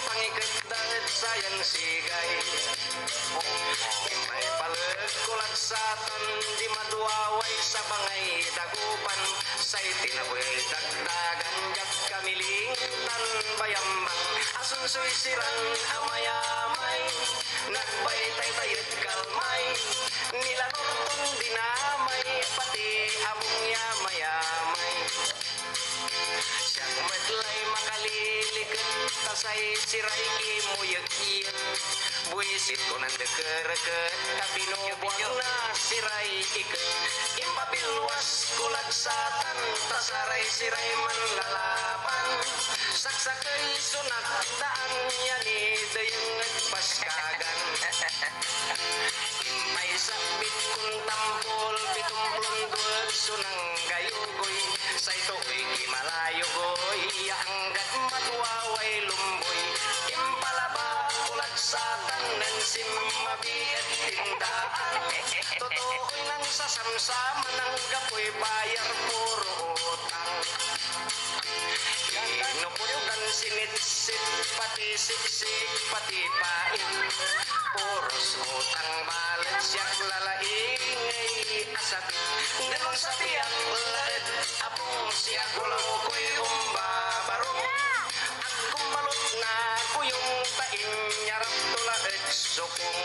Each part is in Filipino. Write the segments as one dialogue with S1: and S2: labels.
S1: pangikat dahil sayang sigay. May palag kulag satan, di maduaway sa bangay dagupan. Say tinaboy dagdagan, yak kamilingtan bayambang. Asun suy sirang amayamay, nagbaytay tayot kalmay. Nilanortong dinamay, pati among yamayamay. Siyang medlay makaliligan, tasay siray kimuyag-iyag. Buisit ko ng deker-ker, kabinubuan na siray ikat. Impabilwas kulag satan, tasaray siray manlalaban. Saksakay sunat daan yan idayang nagpaskagan. Impay sabit kung tampol, pitumplong duwag sunang gayugoy. Sa ito'y kimalayogoy, hanggat matuwaway lumboy. Impalaba kulag satan, nan simmabiat tindaan. Totoo'y nang sasamsaman, ng gapoy bayar puro utang. Inuputan sinitsit, pati siksik, pati pait. Puros utang balat, siyak lalaingay asat. Ganun sa tiyak lahat, apong siyak ulo ko'y umbabarong. At kumalot na ko yung taing nyarap tulaad sukong.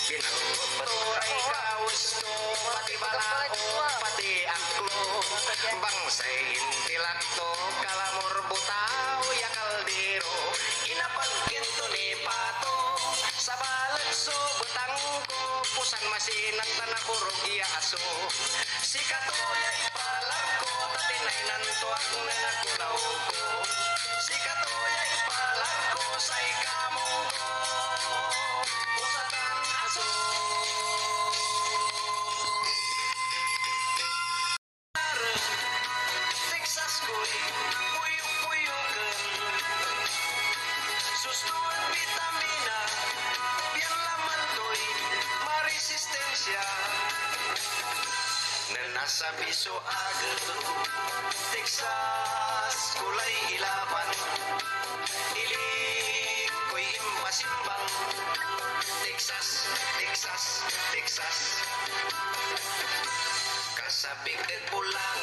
S1: Pinagputuray kaus ko, pati balao, pati aklo. Bangsay intilak to, kalamor butaw, yakaldero. Inapagkinto ni pato, sa balat so butang ko. Pusan masinan tanakurog iya aso. Si katoyay palang ko, tatinay nanto ang nanakulaw ko. Si katoyay palang ko, sa ikamong ko. Pusatang aso. Texas ko'y puyok-puyokan. Sustuan vitamina, biyan laman to'y maresistensya. Na nasa biso agad, Texas kulay ilaban. Ilig ko'y impasimbang. Texas, Texas, Texas. Kasabik at pulang